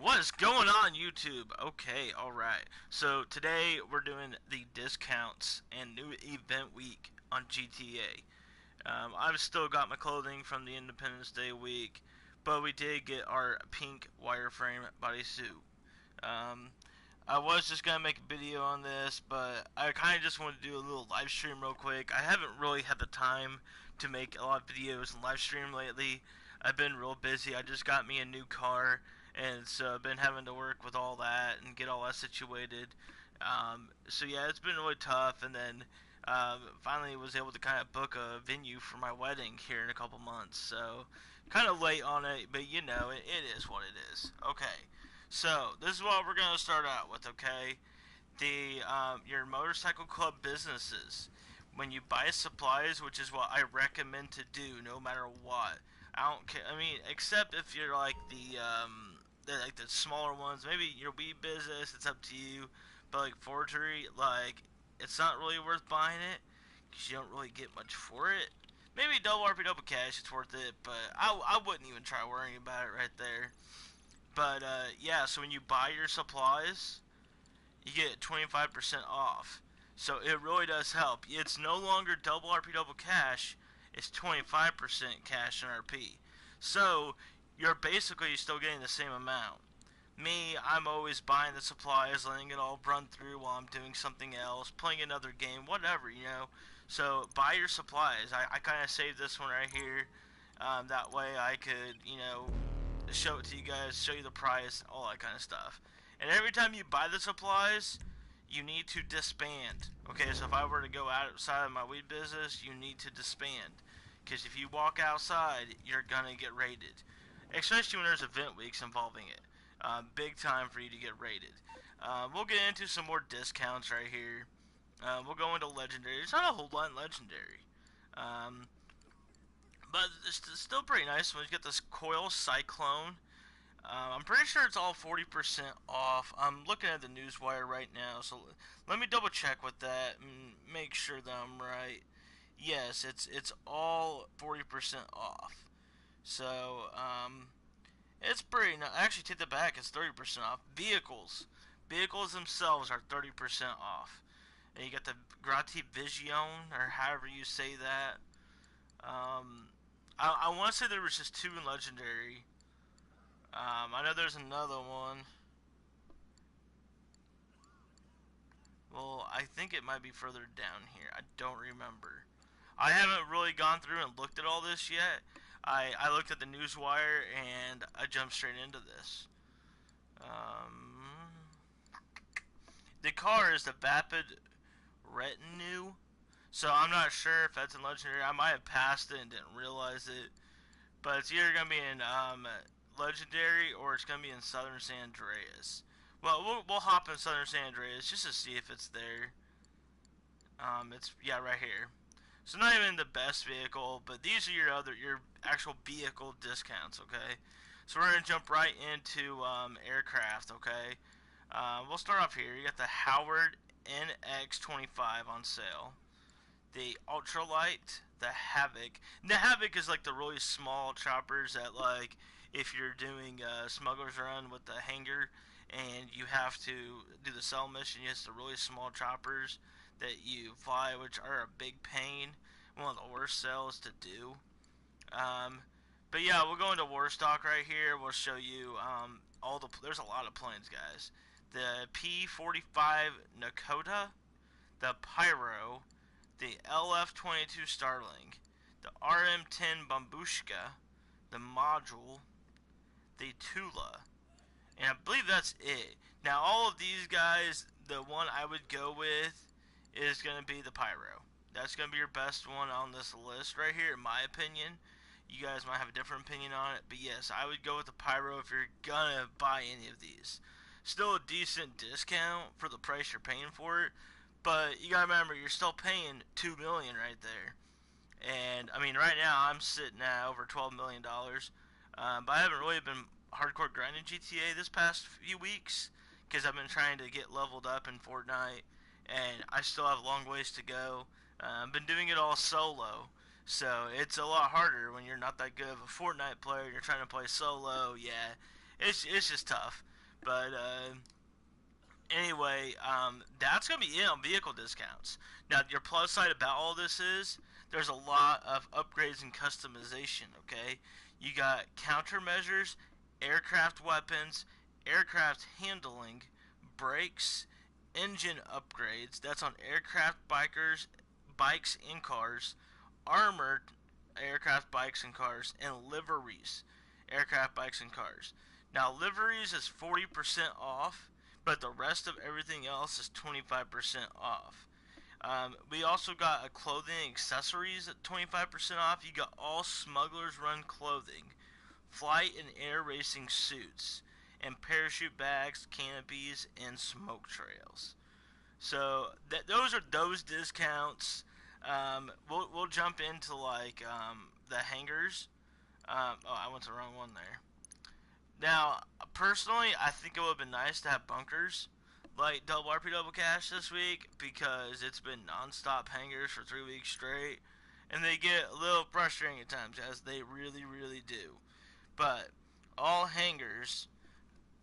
What is going on, YouTube? Okay, alright. So today we're doing the discounts and new event week on GTA. I've still got my clothing from the Independence Day week, but we did get our pink wireframe bodysuit. Um, I was just gonna make a video on this, but I kind of just wanted to do a little live stream real quick. I haven't really had the time to make a lot of videos and live stream lately. I've been real busy. I just got me a new car, and so I've been having to work with all that and get all that situated. So yeah, it's been really tough. And then finally was able to kind of book a venue for my wedding here in a couple months. So kind of late on it, but you know, it is what it is. Okay. So this is what we're gonna start out with, okay? The your motorcycle club businesses. When you buy supplies, which is what I recommend to do, no matter what. I don't care. I mean, except if you're like the smaller ones. Maybe your weed business. It's up to you. But like forgery, like it's not really worth buying it because you don't really get much for it. Maybe double RP double cash, it's worth it, but I wouldn't even try worrying about it right there. But yeah, so when you buy your supplies, you get 25% off. So it really does help. It's no longer double RP double cash, it's 25% cash and RP. So you're basically still getting the same amount. Me, I'm always buying the supplies, letting it all run through while I'm doing something else, playing another game, whatever, you know. So buy your supplies. I kind of saved this one right here. That way I could, you know, show it to you guys, show you the price, all that kind of stuff. And every time you buy the supplies, you need to disband. Okay, so if I were to go outside of my weed business, you need to disband. Because if you walk outside, you're gonna get raided. Especially when there's event weeks involving it. Big time for you to get raided. We'll get into some more discounts right here. We'll go into legendary. There's not a whole lot in legendary. Um, but it's still pretty nice when you get this coil cyclone. I'm pretty sure it's all 40% off. I'm looking at the newswire right now, so let me double check with that and make sure that I'm right. Yes, it's all 40% off. So it's pretty. Actually, take that back. It's 30% off. Vehicles themselves are 30% off. And you got the Grativision, or however you say that. Um, I want to say there was just two in legendary. I know there's another one. Well, I think it might be further down here. I don't remember. I haven't really gone through and looked at all this yet. I looked at the newswire and I jumped straight into this. Um, the car is the Vapid Retinue. So I'm not sure if that's in Legendary. I might have passed it and didn't realize it. But it's either going to be in Legendary or it's going to be in Southern San Andreas. Well, we'll hop in Southern San Andreas just to see if it's there. It's yeah, right here. So not even the best vehicle, but these are your actual vehicle discounts. Okay, so we're gonna jump right into aircraft. Okay, we'll start off here. You got the Howard NX-25 on sale. The ultralight, the Havoc. The Havoc is like the really small choppers that, like, if you're doing a smuggler's run with the hangar and you have to do the cell mission, it's the really small choppers that you fly, which are a big pain. One of the worst cells to do. Um, but yeah, we'll go into Warstock right here. We'll show you all the. There's a lot of planes, guys. The P-45 Nakota, the Pyro, the LF-22 Starling, the RM-10 Bambushka, the Module, the Tula, and I believe that's it. Now, all of these guys, the one I would go with is going to be the Pyro. That's going to be your best one on this list right here, in my opinion. You guys might have a different opinion on it, but yes, I would go with the Pyro if you're going to buy any of these. Still a decent discount for the price you're paying for it, but you gotta remember, you're still paying $2 million right there. And I mean, right now I'm sitting at over $12 million. But I haven't really been hardcore grinding GTA this past few weeks because I've been trying to get leveled up in Fortnite, and I still have long ways to go. I've been doing it all solo, so it's a lot harder when you're not that good of a Fortnite player. You're trying to play solo. Yeah, it's just tough. But anyway, that's gonna be it on vehicle discounts. Now, your plus side about all this is there's a lot of upgrades and customization. Okay, you got countermeasures, aircraft weapons, aircraft handling, brakes, engine upgrades. That's on aircraft bikes and cars, armored aircraft bikes and cars, and liveries, aircraft bikes and cars. Now, liveries is 40% off, but the rest of everything else is 25% off. We also got a clothing and accessories at 25% off. You got all smugglers run clothing, flight and air racing suits, and parachute bags, canopies, and smoke trails. So those are those discounts. We'll jump into like the hangars. Oh, I went to the wrong one there. Now, personally, I think it would have been nice to have bunkers like double RP double cash this week because it's been non-stop hangers for 3 weeks straight, and they get a little frustrating at times, as they really, really do. But all hangers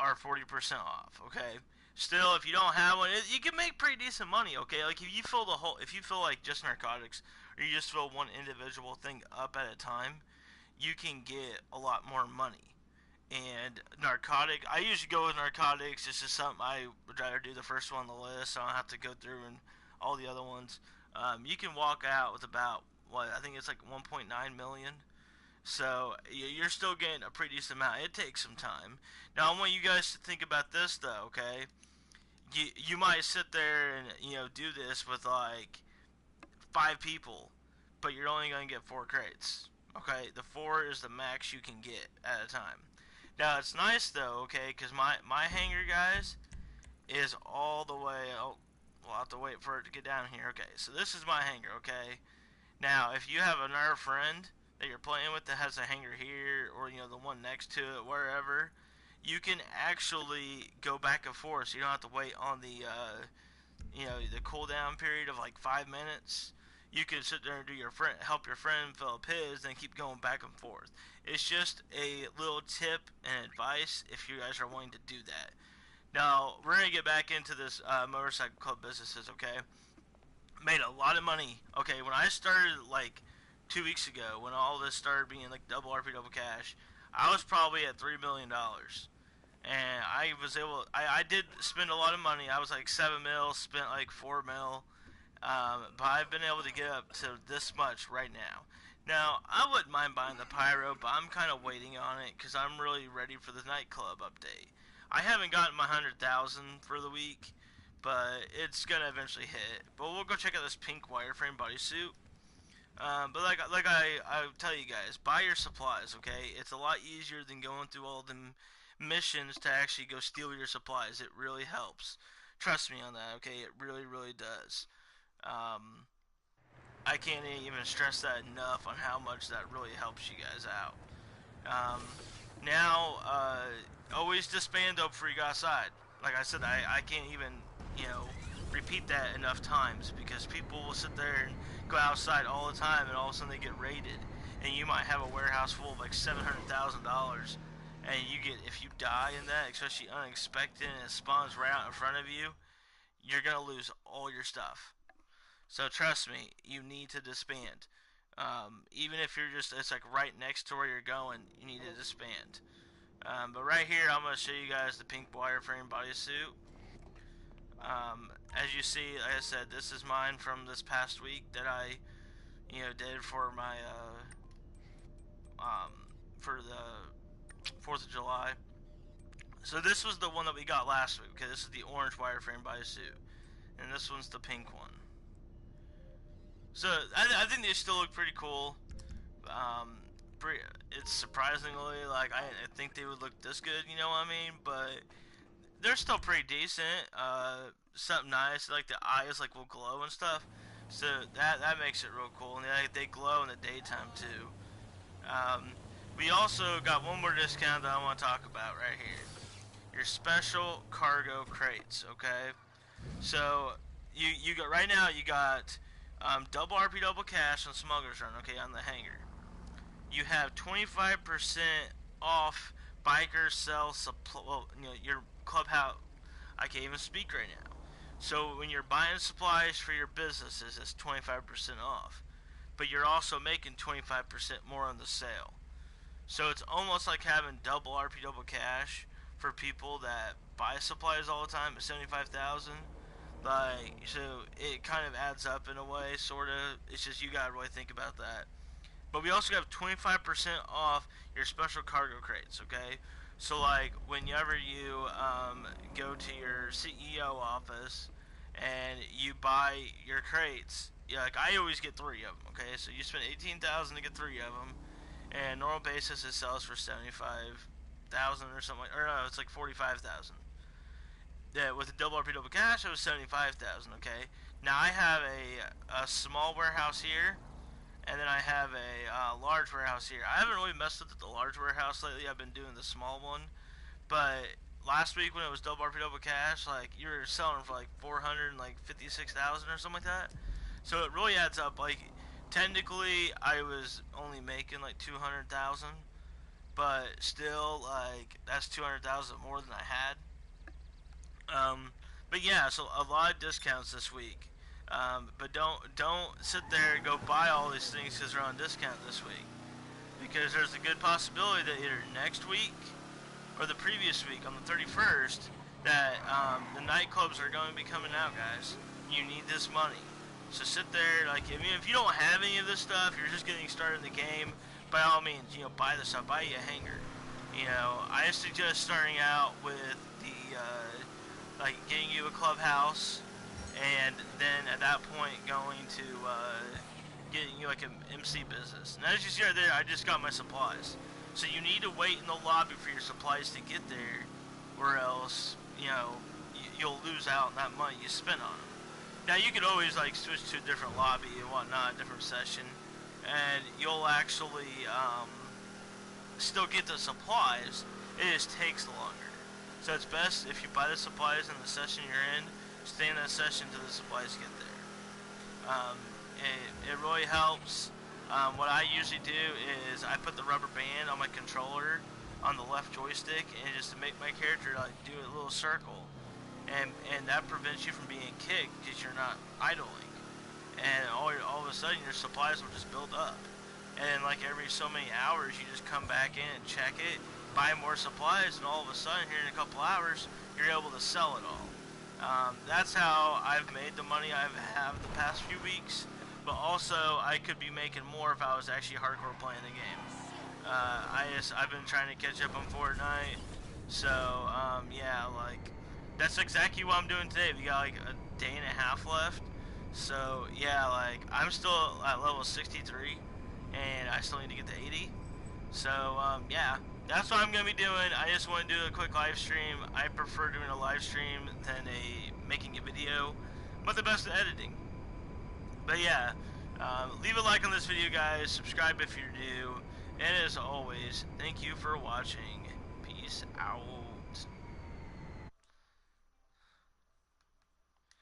are 40% off. Okay. Still, if you don't have one, you can make pretty decent money. Okay, like if you fill like just narcotics, or you just fill one individual thing up at a time, you can get a lot more money. And I usually go with narcotics. It's just something I would rather do the first one on the list, so I don't have to go through and all the other ones. You can walk out with about what I think it's like 1.9 million. So you're still getting a pretty decent amount. It takes some time. Now I want you guys to think about this though, okay? You might sit there and do this with like 5 people, but you're only gonna get 4 crates. Okay, the 4 is the max you can get at a time. Now it's nice though, okay, because my hanger, guys, is all the way. Oh, we'll have to wait for it to get down here. Okay, so this is my hanger. Okay, now if you have another friend that you're playing with that has a hanger here, or the one next to it, wherever, you can actually go back and forth. So you don't have to wait on the cooldown period of like 5 minutes. You can sit there and help your friend fill up his, then keep going back and forth. It's just a little tip and advice if you guys are wanting to do that. Now we're gonna get back into this motorcycle club businesses. Okay, made a lot of money. Okay, when I started like 2 weeks ago, when all this started being like double RP double cash, I was probably at $3 million, and I did spend a lot of money. I was like 7 mil, spent like 4 mil, but I've been able to get up to this much right now. Now I wouldn't mind buying the pyro, but I'm kind of waiting on it because I'm really ready for the nightclub update. I haven't gotten my 100,000 for the week, but it's gonna eventually hit. But we'll go check out this pink wireframe bodysuit. But I tell you guys, buy your supplies, okay? It's a lot easier than going through all the missions to actually go steal your supplies. It really helps. Trust me on that, okay? It really, really does. Um, I can't even stress that enough on how much that really helps you guys out. Um, now, always disband up before you go outside. Like I said, I can't even, you know, repeat that enough times because people will sit there and go outside all the time and all of a sudden they get raided. And you might have a warehouse full of like $700,000, and if you die in that, especially unexpected, and it spawns right out in front of you, you're gonna lose all your stuff. So trust me, you need to disband. Even if it's like right next to where you're going, you need to disband. But right here, I'm gonna show you guys the pink wireframe bodysuit. As you see, like I said, this is mine from this past week that I, did for my for the 4th of July. So this was the one that we got last week. Okay, this is the orange wireframe bodysuit, and this one's the pink one. So I think they still look pretty cool. Um, it's surprisingly like I think they would look this good. You know what I mean? But they're still pretty decent. Something nice like the eyes like will glow and stuff. So that makes it real cool, and they glow in the daytime too. Um, we also got one more discount that I want to talk about right here. Your special cargo crates. Okay, so you got right now you got double RP double cash on Smuggler's Run. Okay, on the hangar. You have 25% off biker sell supply. Well, your Clubhouse. I can't even speak right now. So when you're buying supplies for your businesses, it's 25% off. But you're also making 25% more on the sale. So it's almost like having double RP double cash for people that buy supplies all the time at 75,000. Like, so it kind of adds up in a way, sort of. It's just you gotta really think about that. But we also have 25% off your special cargo crates, okay? So, like, whenever you go to your CEO office and you buy your crates, yeah, like, I always get 3 of them, okay? So you spend 18,000 to get 3 of them, and normal basis it sells for 75,000 or something, or no, it's like 45,000. Yeah, with a double RP double cash, it was 75,000, okay? Now I have a small warehouse here, and then I have a large warehouse here. I haven't really messed with the large warehouse lately. I've been doing the small one. But last week when it was double RP double cash, like, you were selling for like 456,000 or something like that. So it really adds up. Like, technically I was only making like 200,000, but still, like, that's 200,000 more than I had. But yeah, so a lot of discounts this week. But don't sit there and go buy all these things because they're on discount this week. Because there's a good possibility that either next week or the previous week on the 31st that the nightclubs are going to be coming out, guys. You need this money. So sit there, like, I mean, if you don't have any of this stuff, you're just getting started in the game, by all means, you know, buy this stuff, buy you a hanger. You know, I suggest starting out with the, like, getting you a clubhouse, and then at that point going to getting you like an MC business. And as you see right there, I just got my supplies. So you need to wait in the lobby for your supplies to get there, or else, you know, you'll lose out on that money you spent on them. Now you could always like switch to a different lobby and whatnot, a different session, and you'll actually still get the supplies. It just takes longer. So it's best if you buy the supplies in the session you're in, stay in that session till the supplies get there. It really helps. What I usually do is I put the rubber band on my controller on the left joystick, and just to make my character like do a little circle, and that prevents you from being kicked because you're not idling, and all of a sudden your supplies will just build up, and like every so many hours you just come back in and check it, buy more supplies, and all of a sudden here in a couple hours you're able to sell it all. That's how I've made the money I have the past few weeks, but also I could be making more if I was actually hardcore playing the game. I've been trying to catch up on Fortnite, so yeah, like, that's exactly what I'm doing today. We got like a day and a half left, so yeah, like, I'm still at level 63, and I still need to get to 80. So yeah, that's what I'm gonna be doing. I just want to do a quick live stream. I prefer doing a live stream than making a video, but the best at editing. But yeah, leave a like on this video, guys. Subscribe if you're new, and as always, thank you for watching. Peace out.